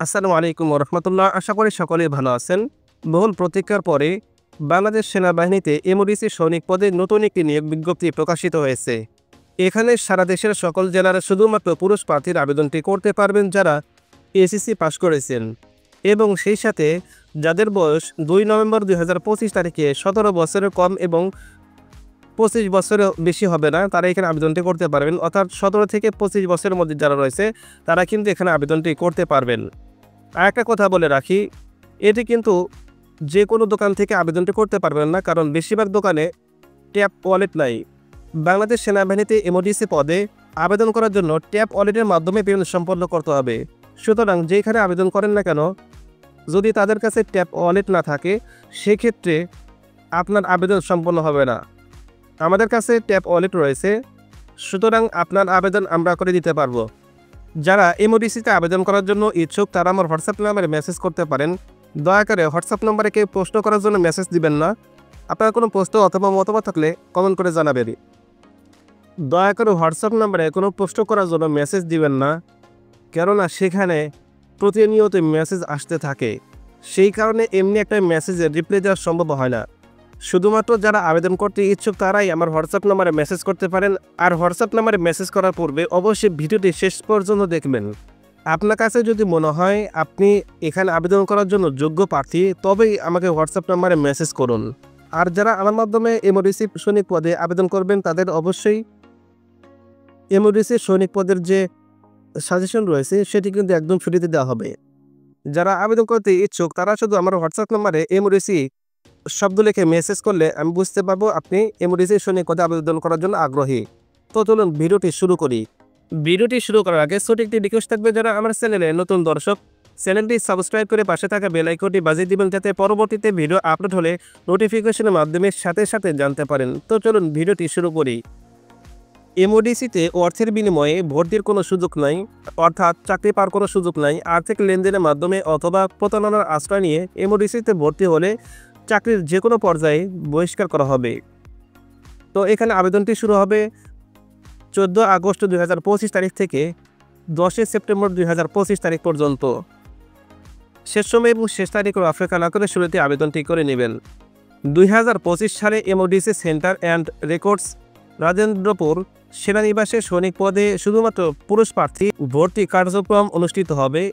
আসসালামু আলাইকুম রহমতুল্লাহ। আশা করি সকলেই ভালো আছেন। বহুল প্রতীক্ষার পরে বাংলাদেশ সেনাবাহিনীতে এমওডিসি সৈনিক পদে নতুন একটি নিয়োগ বিজ্ঞপ্তি প্রকাশিত হয়েছে। এখানে সারা দেশের সকল জেলার শুধুমাত্র পুরুষ প্রার্থীর আবেদনটি করতে পারবেন যারা এসএসসি পাশ করেছেন এবং সেই সাথে যাদের বয়স 2 নভেম্বর 2025 তারিখে 17 বছরের কম এবং 25 বছরের বেশি হবে না, তারা এখানে আবেদনটি করতে পারবেন। অর্থাৎ 17 থেকে 25 বছরের মধ্যে যারা রয়েছে তারা কিন্তু এখানে আবেদনটি করতে পারবেন। আর একটা কথা বলে রাখি, এটি কিন্তু যে কোনো দোকান থেকে আবেদনটি করতে পারবেন না, কারণ বেশিরভাগ দোকানে ট্যাপ ওয়ালেট নাই। বাংলাদেশ সেনাবাহিনীতে এমওডিসি পদে আবেদন করার জন্য ট্যাপ ওয়ালেটের মাধ্যমে পেমেন্ট সম্পন্ন করতে হবে। সুতরাং যেখানে আবেদন করেন না কেন, যদি তাদের কাছে ট্যাপ ওয়ালেট না থাকে সেক্ষেত্রে আপনার আবেদন সম্পন্ন হবে না। আমাদের কাছে ট্যাপ ওয়ালেট রয়েছে, সুতরাং আপনার আবেদন আমরা করে দিতে পারবো। যারা এমওডিসিতে আবেদন করার জন্য ইচ্ছুক তারা আমার হোয়াটসঅ্যাপ নাম্বারে মেসেজ করতে পারেন। দয়া করে হোয়াটসঅ্যাপ নাম্বারে কেউ প্রশ্ন করার জন্য মেসেজ দিবেন না। আপনার কোনো প্রশ্ন অথবা মতামত থাকলে কমেন্ট করে জানাবেন। দয়া করে হোয়াটসঅ্যাপ নাম্বারে কোনো প্রশ্ন করার জন্য মেসেজ দিবেন না, কেননা সেখানে প্রতিনিয়ত মেসেজ আসতে থাকে। সেই কারণে এমনি একটা মেসেজের রিপ্লাই দেওয়া সম্ভব হয় না। শুধুমাত্র যারা আবেদন করতে ইচ্ছুক তারাই আমার হোয়াটসঅ্যাপ নাম্বারে মেসেজ করতে পারেন। আর হোয়াটসঅ্যাপ নাম্বারে মেসেজ করার পূর্বে অবশ্যই ভিডিওটি শেষ পর্যন্ত দেখবেন। আপনার কাছে যদি মনে হয় আপনি এখানে আবেদন করার জন্য যোগ্য প্রার্থী, তবেই আমাকে হোয়াটসঅ্যাপ নাম্বারে মেসেজ করুন। আর যারা আমার মাধ্যমে এমওডিসি সৈনিক পদে আবেদন করবেন তাদের অবশ্যই এমওডিসি সৈনিক পদের যে সাজেশন রয়েছে সেটি কিন্তু একদম ফ্রিতে দেওয়া হবে। যারা আবেদন করতে ইচ্ছুক তারা শুধু আমার হোয়াটসঅ্যাপ নাম্বারে এমওডিসি শব্দ লিখে মেসেজ করলে আমি বুঝতে পারবো আপনি এমওডিসি সৈনিক পদে আবেদন করার জন্য আগ্রহী। তো চলুন ভিডিওটি শুরু করি। ভিডিওটি শুরু করার আগে ছোট একটি রিকোয়েস্ট থাকবে, যারা আমার চ্যানেলে নতুন দর্শক চ্যানেলটি সাবস্ক্রাইব করে পাশে থাকা বেল আইকনটি বাজিয়ে দিবেন, যাতে পরবর্তীতে ভিডিও আপলোড হলে নোটিফিকেশনের মাধ্যমে সাথে সাথে জানতে পারেন। তো চলুন ভিডিওটি শুরু করি। এমওডিসিতে অর্থের বিনিময়ে ভর্তির কোনো সুযোগ নাই, অর্থাৎ চাকরি পাওয়ার কোনো সুযোগ নাই। আর্থিক লেনদেনের মাধ্যমে অথবা প্রতারণার আশ্রয় নিয়ে এমওডিসিতে ভর্তি হলে চাকরির যে কোনো পর্যায়ে বহিষ্কার করা হবে। তো এখানে আবেদনটি শুরু হবে 14 আগস্ট 2025 তারিখ থেকে 10 সেপ্টেম্বর 2025 তারিখ পর্যন্ত। শেষ সময় এবং শেষ তারিখের অপেক্ষা না করে শুরুতে আবেদনটি করে নেবেন। 2025 সালে MODC centre and records Rajendrapur সেনানিবাসে সৈনিক পদে শুধুমাত্র পুরুষ প্রার্থী ভর্তি কার্যক্রম অনুষ্ঠিত হবে।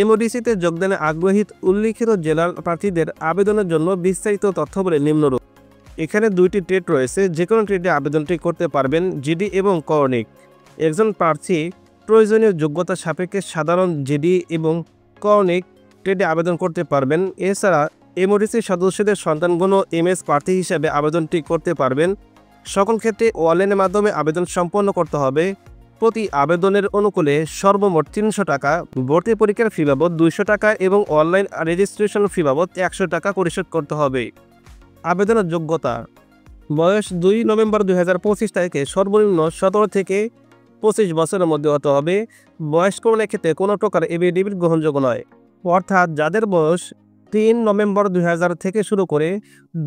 এমওডিসিতে যোগদানে আগ্রহী উল্লিখিত জেলার প্রার্থীদের আবেদনের জন্য বিস্তারিত তথ্য বলে নিম্নরূপ। এখানে দুইটি ট্রেড রয়েছে, যে কোনো ট্রেডে আবেদনটি করতে পারবেন, জিডি এবং করণিক। একজন প্রার্থী প্রয়োজনীয় যোগ্যতা সাপেক্ষে সাধারণ জিডি এবং করণিক ট্রেডে আবেদন করতে পারবেন। এছাড়া এমওডিসি সদস্যদের সন্তানগণ এমএস প্রার্থী হিসেবে আবেদনটি করতে পারবেন। সকল ক্ষেত্রে অনলাইনের মাধ্যমে আবেদন সম্পন্ন করতে হবে। প্রতি আবেদনের অনুকূলে সর্বমোট 300 টাকা, ভর্তি পরীক্ষার ফি বাবদ 200 টাকা এবং অনলাইন রেজিস্ট্রেশন ফি বাবদ 100 টাকা পরিশোধ করতে হবে। আবেদনের যোগ্যতা: বয়স 2 নভেম্বর 2025 তারিখে সর্বনিম্ন 17 থেকে 25 বছরের মধ্যে হতে হবে। বয়স্কদের ক্ষেত্রে কোনো প্রকার এফিডেভিট গ্রহণযোগ্য নয়। অর্থাৎ যাদের বয়স 3 নভেম্বর 2000 থেকে শুরু করে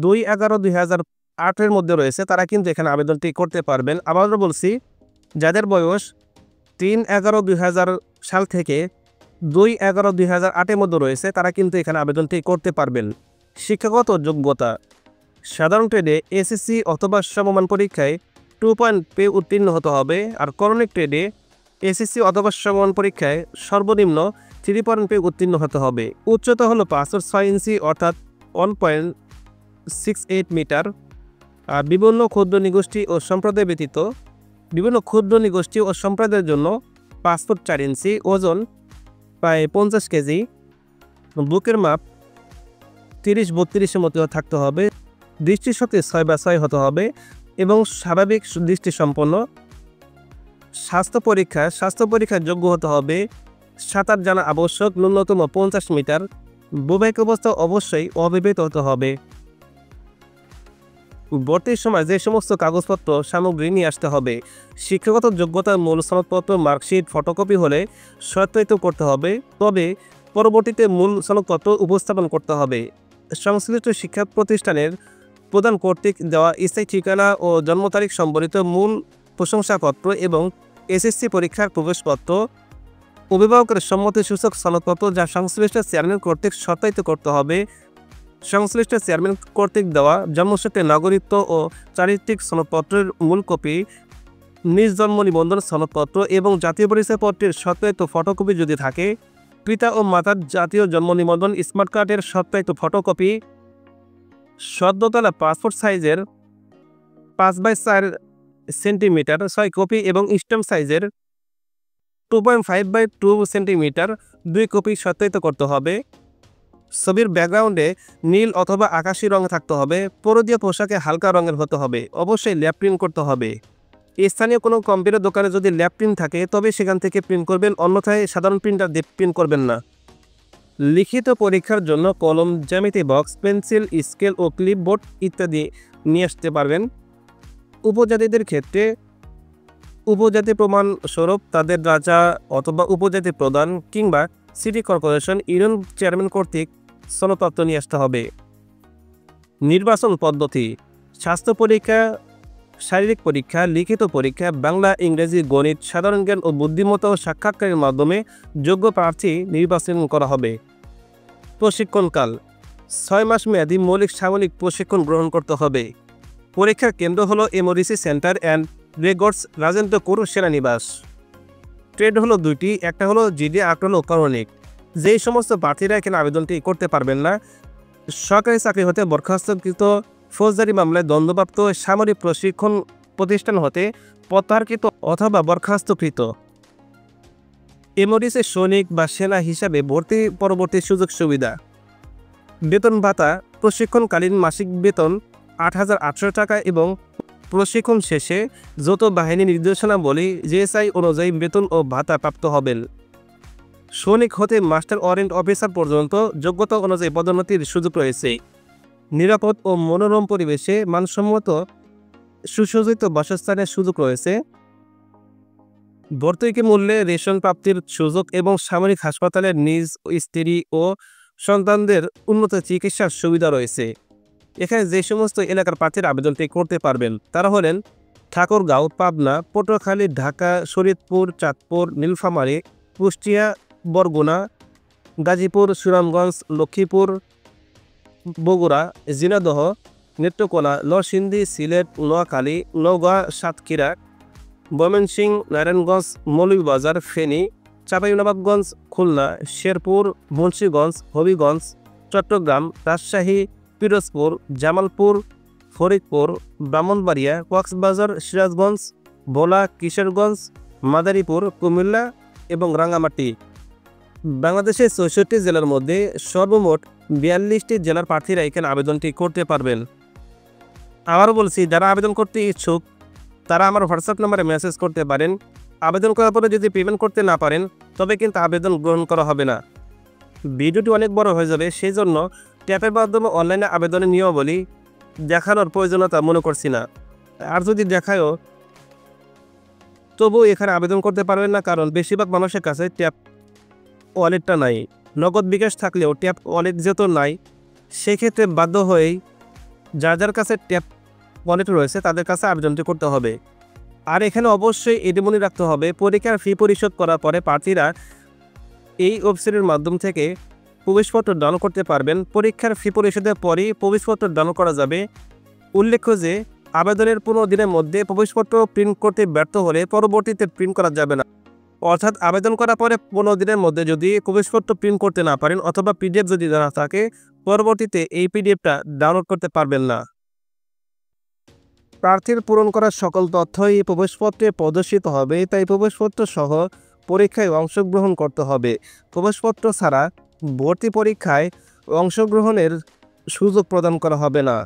2/11/2008 মধ্যে রয়েছে তারা কিন্তু এখানে আবেদনটি করতে পারবেন। আবারও বলছি, যাদের বয়স 3/11/2000 সাল থেকে 2/11/2008 মধ্যে রয়েছে তারা কিন্তু এখানে আবেদনটি করতে পারবেন। শিক্ষাগত যোগ্যতা: সাধারণ ট্রেডে এসএসসি অথবা সমমান পরীক্ষায় 2 পয়েন্ট পেয়ে উত্তীর্ণ হতে হবে। আর করণিক ট্রেডে এসএসসি অথবা সমমান পরীক্ষায় সর্বনিম্ন 3 পয়েন্ট পেয়ে উত্তীর্ণ হতে হবে। উচ্চতা হলো 5.6 ইঞ্চি অর্থাৎ 1.68 মিটার। আর বিভিন্ন ক্ষুদ্র নিগোষ্ঠী ও সম্প্রদায় ব্যতীত বিভিন্ন ক্ষুদ্র নিগোষ্ঠী ও সম্প্রদায়ের জন্য 5 ফুট 4 ইঞ্চি, ওজন প্রায় 50 কেজি, বুকের মাপ 30-32 মতো থাকতে হবে, দৃষ্টিশক্তি 6/6 হতে হবে এবং স্বাভাবিক দৃষ্টি সম্পন্ন। স্বাস্থ্য পরীক্ষার যোগ্য হতে হবে। সাঁতার জানা আবশ্যক, ন্যূনতম 50 মিটার। বৈবাহিক অবস্থা অবশ্যই অবিবাহিত হতে হবে। ভর্তির সময় যে সমস্ত কাগজপত্র সামগ্রী নিয়ে আসতে হবে: শিক্ষাগত যোগ্যতার মূল সনদপত্র, মার্কশিট, ফটোকপি হলে সত্যায়িত করতে হবে, তবে পরবর্তীতে মূল সনদপত্র উপস্থাপন করতে হবে। সংশ্লিষ্ট শিক্ষা প্রতিষ্ঠানের প্রদান কর্তৃক দেওয়া স্থায়ী ঠিকানা ও জন্ম তারিখ সম্বলিত মূল প্রশংসাপত্র এবং এসএসসি পরীক্ষার প্রবেশপত্র অভিভাবকের সম্মতিসূচক সনদপত্র যা সংশ্লিষ্ট চেয়ারম্যান কর্তৃক সত্যায়িত করতে হবে। সংশ্লিষ্ট চেয়ারম্যান কর্তৃক দেওয়া জন্মসূত্রে নাগরিকত্ব ও চারিত্রিক সনদপত্রের মূল কপি, নিজ জন্ম নিবন্ধন সনদপত্র এবং জাতীয় পরিচয়পত্রের সত্যায়িত ফটোকপি যদি থাকে, পিতা ও মাতার জাতীয় জন্ম নিবন্ধন স্মার্ট কার্ডের সত্যায়িত ফটোকপি, সদ্যতলা পাসপোর্ট সাইজের 5/4 সেন্টিমিটার 6 কপি এবং স্ট্যাম্প সাইজের 2.5/2 সেন্টিমিটার 2 কপি সত্যায়িত করতে হবে। ছবির ব্যাকগ্রাউন্ডে নীল অথবা আকাশি রঙে থাকতে হবে। পরদীয় পোশাকে হালকা রঙের হতে হবে। অবশ্যই ল্যাব প্রিন্ট করতে হবে। স্থানীয় কোনো কম্পিউটার দোকানে যদি ল্যাব প্রিন্ট থাকে তবে সেখান থেকে প্রিন্ট করবেন, অন্যথায় সাধারণ প্রিন্টার দিয়ে প্রিন্ট করবেন না। লিখিত পরীক্ষার জন্য কলম, জ্যামিতি বক্স, পেন্সিল, স্কেল ও ক্লিপবোর্ড ইত্যাদি নিয়ে আসতে পারবেন। উপজাতিদের ক্ষেত্রে উপজাতি প্রমাণ স্বরূপ তাদের রাজা অথবা উপজাতি প্রধান কিংবা সিটি কর্পোরেশন ইউনিয়ন চেয়ারম্যান কর্তৃক সনদপত্র নিয়ে আসতে হবে। নির্বাচন পদ্ধতি: স্বাস্থ্য পরীক্ষা, শারীরিক পরীক্ষা, লিখিত পরীক্ষা, বাংলা, ইংরেজি, গণিত, সাধারণ জ্ঞান ও বুদ্ধিমত্তা ও সাক্ষাৎকারের মাধ্যমে যোগ্য প্রার্থী নির্বাচন করা হবে। প্রশিক্ষণকাল: 6 মাস মেয়াদী মৌলিক সামরিক প্রশিক্ষণ গ্রহণ করতে হবে। পরীক্ষার কেন্দ্র হলো MODC centre and records, Rajendrapur সেনানিবাস। ট্রেড হলো 2টি, একটা হলো জিডি, একটা হলো কারণিক। যেই সমস্ত প্রার্থীরা এখানে আবেদনটি করতে পারবেন না, সরকারি চাকরি হতে বরখাস্তকৃত, ফৌজদারি মামলায় দণ্ডপ্রাপ্ত, সামরিক প্রশিক্ষণ প্রতিষ্ঠান হতে প্রত্যাহারকৃত অথবা বরখাস্তকৃত। এমওডিসি সৈনিক বা সেনা হিসাবে ভর্তি পরবর্তী সুযোগ সুবিধা: বেতন ভাতা: প্রশিক্ষণকালীন মাসিক বেতন 8,800 টাকা এবং প্রশিক্ষণ শেষে যৌথ বাহিনী নির্দেশনাবলী জেএসআই অনুযায়ী বেতন ও ভাতা প্রাপ্ত হবেন। সৈনিক হতে মাস্টার ওয়ারেন্ট অফিসার পর্যন্ত যোগ্যতা অনুযায়ী পদোন্নতির সুযোগ রয়েছে। নিরাপদ ও মনোরম পরিবেশে মানসম্মত সুসজ্জিত বাসস্থানের সুযোগ রয়েছে। ভর্তুকি মূল্যে রেশন প্রাপ্তির সুযোগ এবং সামরিক হাসপাতালের নিজ স্ত্রী ও সন্তানদের উন্নত চিকিৎসার সুবিধা রয়েছে। এখানে যে সমস্ত এলাকার প্রার্থীরা আবেদনটি করতে পারবেন তারা হলেন ঠাকুরগাঁও, পাবনা, পটুয়াখালী, ঢাকা, শরীয়তপুর, চাঁদপুর, নীলফামারী, কুষ্টিয়া, বরগুনা, গাজীপুর, সুনামগঞ্জ, লক্ষ্মীপুর, বগুড়া, ঝিনাইদহ, নেত্রকোনা, নরসিংদী, সিলেট, নোয়াখালী, নওগাঁ, সাতক্ষীরা, ময়মনসিংহ, নারায়ণগঞ্জ, মৌলভীবাজার, ফেনী, চাঁপাইনবাবগঞ্জ, খুলনা, শেরপুর, মুন্সিগঞ্জ, হবিগঞ্জ, চট্টগ্রাম, রাজশাহী, পিরোজপুর, জামালপুর, ফরিদপুর, ব্রাহ্মণবাড়িয়া, কক্সবাজার, সিরাজগঞ্জ, ভোলা, কিশোরগঞ্জ, মাদারীপুর, কুমিল্লা এবং রাঙ্গামাটি। বাংলাদেশের 64 জেলার মধ্যে সর্বমোট 42টি জেলার প্রার্থীরা এখানে আবেদনটি করতে পারবেন। আবারও বলছি, যারা আবেদন করতে ইচ্ছুক তারা আমার হোয়াটসঅ্যাপ নম্বরে মেসেজ করতে পারেন। আবেদন করার পরে যদি পেমেন্ট করতে না পারেন তবে কিন্তু আবেদন গ্রহণ করা হবে না। ভিডিওটি অনেক বড় হয়ে যাবে, সেই জন্য ট্যাপের মাধ্যমে অনলাইনে আবেদনের নিয়মাবলী দেখানোর প্রয়োজনীয়তা মনে করছি না। আর যদি দেখায়ও তবুও এখানে আবেদন করতে পারবেন না, কারণ বেশিরভাগ মানুষের কাছে ট্যাপ ওয়ালেটটা নাই। নগদ বিকাশ থাকলেও ট্যাপ ওয়ালেট যেহেতু নাই, সেক্ষেত্রে বাধ্য হয়েই যার কাছে ট্যাপ ওয়ালেট রয়েছে তাদের কাছে আবেদনটি করতে হবে। আর এখানে অবশ্যই এটি মনে রাখতে হবে, পরীক্ষার ফি পরিশোধ করার পরে প্রার্থীরা এই ওয়েবসাইটের মাধ্যম থেকে প্রবেশপত্র ডাউনলোড করতে পারবেন। পরীক্ষার ফি পরিশোধের পরই প্রবেশপত্র ডাউনলোড করা যাবে। উল্লেখ্য যে আবেদনের 15 দিনের মধ্যে প্রবেশপত্র প্রিন্ট করতে ব্যর্থ হলে পরবর্তীতে প্রিন্ট করা যাবে না। অর্থাৎ আবেদন করার পরে 15 দিনের মধ্যে যদি প্রবেশপত্র প্রিন্ট করতে না পারেন অথবা পিডিএফ যদি না থাকে, পরবর্তীতে এই পিডিএফটা ডাউনলোড করতে পারবেন না। প্রার্থীর পূরণ করা সকল তথ্যই প্রবেশপত্রে প্রদর্শিত হবে, তাই প্রবেশপত্র সহ পরীক্ষায় অংশগ্রহণ করতে হবে। প্রবেশপত্র ছাড়া ভর্তি পরীক্ষায় অংশগ্রহণের সুযোগ প্রদান করা হবে না।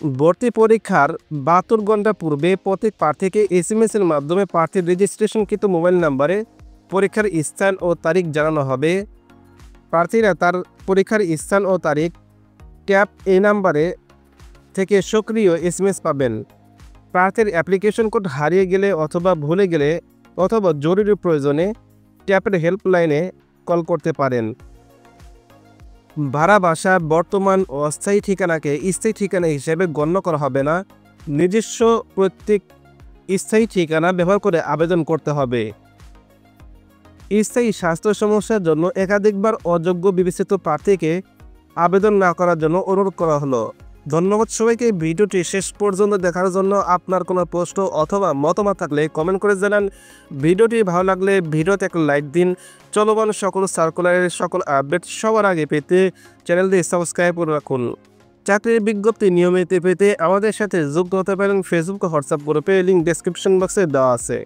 ভর্তি পরীক্ষার 72 ঘন্টা পূর্বে প্রত্যেক প্রার্থীকে এসএমএস-এর মাধ্যমে প্রার্থীর রেজিস্ট্রেশনকৃত মোবাইল নম্বরে পরীক্ষার স্থান ও তারিখ জানানো হবে। প্রার্থীরা তার পরীক্ষার স্থান ও তারিখ ট্যাপ এই নাম্বারে থেকে সক্রিয় এসএমএস পাবেন। প্রার্থীর অ্যাপ্লিকেশন কোড হারিয়ে গেলে অথবা ভুলে গেলে অথবা জরুরি প্রয়োজনে ট্যাপের হেল্পলাইনে কল করতে পারেন। ভাড়া বাসা বর্তমান অস্থায়ী ঠিকানাকে স্থায়ী ঠিকানা হিসেবে গণ্য করা হবে না। নিজস্ব প্রত্যেক স্থায়ী ঠিকানা ব্যবহার করে আবেদন করতে হবে। স্থায়ী স্বাস্থ্য সমস্যার জন্য একাধিকবার অযোগ্য বিবেচিত প্রার্থীকে আবেদন না করার জন্য অনুরোধ করা হলো। ধন্যবাদ সবাইকে ভিডিওটি শেষ পর্যন্ত দেখার জন্য। আপনার কোনো প্রশ্ন অথবা মতামত থাকলে কমেন্ট করে জানান। ভিডিওটি ভালো লাগলে ভিডিওতে একটা লাইক দিন। চলমান সকল সার্কুলারের সকল আপডেট সবার আগে পেতে চ্যানেলটি সাবস্ক্রাইব করে রাখুন। চাকরির বিজ্ঞপ্তি নিয়মিত পেতে আমাদের সাথে যুক্ত হতে পারেন ফেসবুক ও হোয়াটসঅ্যাপ গ্রুপে, লিঙ্ক ডেসক্রিপশন বক্সে দেওয়া আছে।